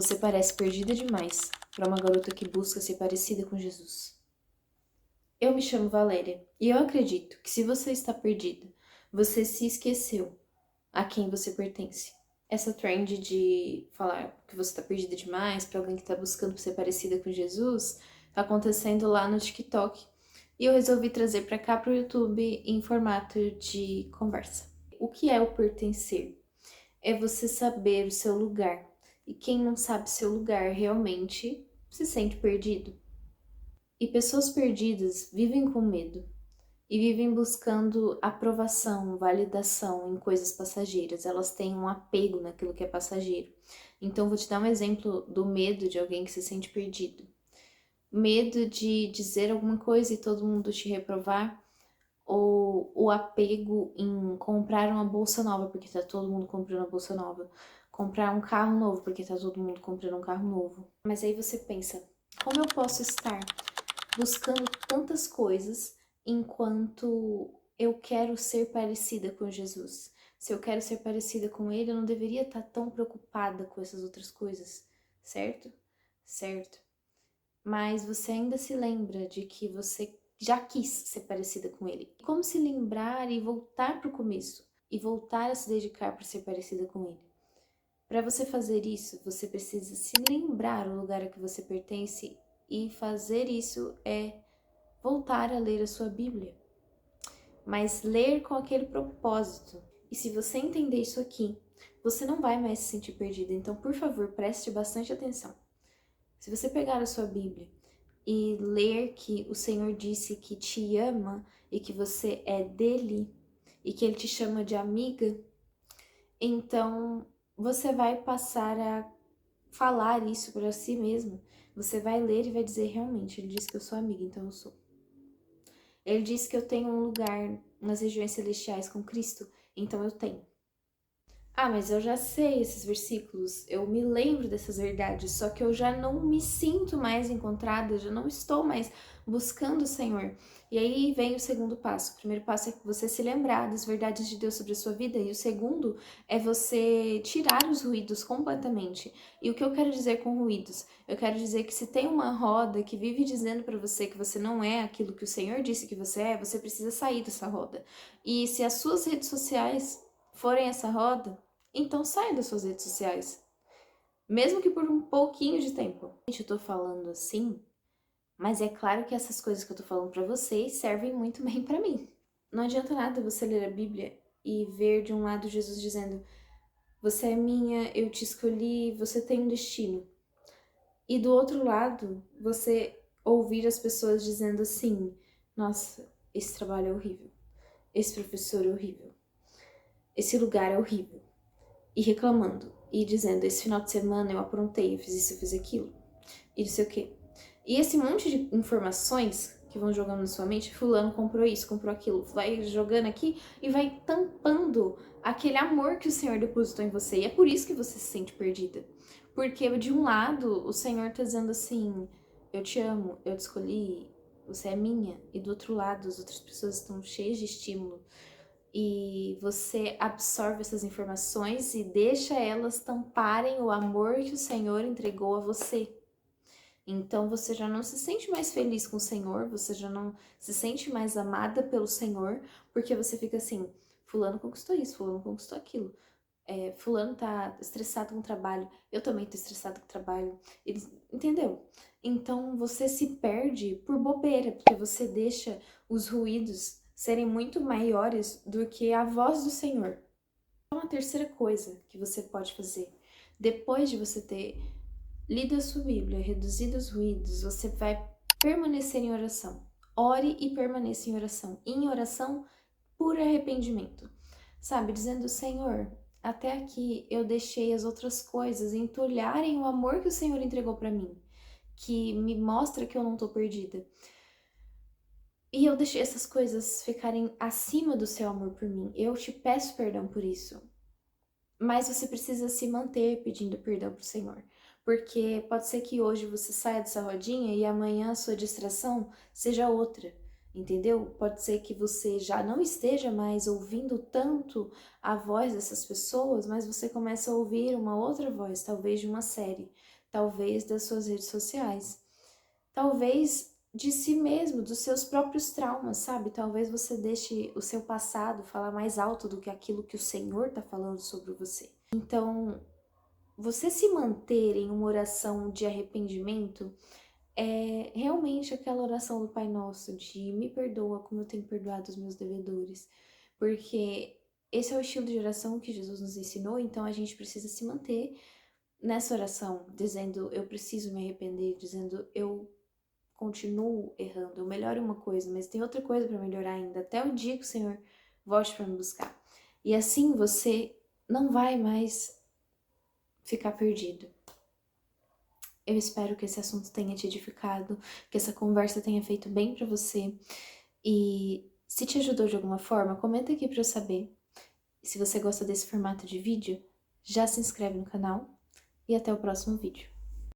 Você parece perdida demais para uma garota que busca ser parecida com Jesus. Eu me chamo Valéria e eu acredito que se você está perdida, você se esqueceu a quem você pertence. Essa trend de falar que você está perdida demais para alguém que está buscando ser parecida com Jesus está acontecendo lá no TikTok e eu resolvi trazer para cá para o YouTube em formato de conversa. O que é o pertencer? É você saber o seu lugar. E quem não sabe seu lugar realmente se sente perdido. E pessoas perdidas vivem com medo e vivem buscando aprovação, validação em coisas passageiras. Elas têm um apego naquilo que é passageiro. Então, vou te dar um exemplo do medo de alguém que se sente perdido. Medo de dizer alguma coisa e todo mundo te reprovar, ou o apego em comprar uma bolsa nova porque tá todo mundo comprando uma bolsa nova, comprar um carro novo porque tá todo mundo comprando um carro novo. Mas aí você pensa, como eu posso estar buscando tantas coisas enquanto eu quero ser parecida com Jesus? Se eu quero ser parecida com ele, eu não deveria estar tão preocupada com essas outras coisas, certo? Certo. Mas você ainda se lembra de que você já quis ser parecida com ele. Como se lembrar e voltar para o começo e voltar a se dedicar para ser parecida com ele? Para você fazer isso, você precisa se lembrar o lugar a que você pertence e fazer isso é voltar a ler a sua Bíblia. Mas ler com aquele propósito. E se você entender isso aqui, você não vai mais se sentir perdida. Então, por favor, preste bastante atenção. Se você pegar a sua Bíblia e ler que o Senhor disse que te ama e que você é dele e que ele te chama de amiga, então você vai passar a falar isso para si mesmo. Você vai ler e vai dizer, realmente, ele disse que eu sou amiga, então eu sou. Ele disse que eu tenho um lugar nas regiões celestiais com Cristo, então eu tenho. Ah, mas eu já sei esses versículos, eu me lembro dessas verdades, só que eu já não me sinto mais encontrada, já não estou mais buscando o Senhor. E aí vem o segundo passo. O primeiro passo é você se lembrar das verdades de Deus sobre a sua vida, e o segundo é você tirar os ruídos completamente. E o que eu quero dizer com ruídos? Eu quero dizer que se tem uma roda que vive dizendo para você que você não é aquilo que o Senhor disse que você é, você precisa sair dessa roda. E se as suas redes sociais forem essa roda, então saia das suas redes sociais. Mesmo que por um pouquinho de tempo. Gente, eu tô falando assim, mas é claro que essas coisas que eu tô falando pra vocês servem muito bem pra mim. Não adianta nada você ler a Bíblia e ver de um lado Jesus dizendo: você é minha, eu te escolhi, você tem um destino. E do outro lado, você ouvir as pessoas dizendo assim: nossa, esse trabalho é horrível. Esse professor é horrível. Esse lugar é horrível. E reclamando, e dizendo, esse final de semana eu aprontei, eu fiz isso, eu fiz aquilo, e não sei o quê. E esse monte de informações que vão jogando na sua mente, fulano comprou isso, comprou aquilo, vai jogando aqui e vai tampando aquele amor que o Senhor depositou em você. E é por isso que você se sente perdida. Porque de um lado, o Senhor tá dizendo assim, eu te amo, eu te escolhi, você é minha. E do outro lado, as outras pessoas estão cheias de estímulo e você absorve essas informações e deixa elas tamparem o amor que o Senhor entregou a você. Então você já não se sente mais feliz com o Senhor, você já não se sente mais amada pelo Senhor, porque você fica assim, fulano conquistou isso, fulano conquistou aquilo. Fulano tá estressado com o trabalho, eu também tô estressado com o trabalho. Entendeu? Então você se perde por bobeira, porque você deixa os ruídos serem muito maiores do que a voz do Senhor. Então, a terceira coisa que você pode fazer, depois de você ter lido a sua Bíblia, reduzido os ruídos, você vai permanecer em oração. Ore e permaneça em oração. Em oração por arrependimento. Sabe, dizendo, Senhor, até aqui eu deixei as outras coisas entulharem o amor que o Senhor entregou para mim, que me mostra que eu não tô perdida. E eu deixei essas coisas ficarem acima do seu amor por mim. Eu te peço perdão por isso. Mas você precisa se manter pedindo perdão pro Senhor. Porque pode ser que hoje você saia dessa rodinha e amanhã a sua distração seja outra. entendeu? Pode ser que você já não esteja mais ouvindo tanto a voz dessas pessoas, mas você começa a ouvir uma outra voz, talvez de uma série, talvez das suas redes sociais, talvez de si mesmo, dos seus próprios traumas, sabe? Talvez você deixe o seu passado falar mais alto do que aquilo que o Senhor está falando sobre você. Então, você se manter em uma oração de arrependimento é realmente aquela oração do Pai Nosso de me perdoa como eu tenho perdoado os meus devedores, porque esse é o estilo de oração que Jesus nos ensinou, então a gente precisa se manter nessa oração, dizendo eu preciso me arrepender, dizendo eu continuo errando, eu melhoro uma coisa, mas tem outra coisa para melhorar ainda, até o dia que o Senhor volte para me buscar. E assim você não vai mais ficar perdido. Eu espero que esse assunto tenha te edificado, que essa conversa tenha feito bem para você. E se te ajudou de alguma forma, comenta aqui para eu saber. E se você gosta desse formato de vídeo, já se inscreve no canal e até o próximo vídeo.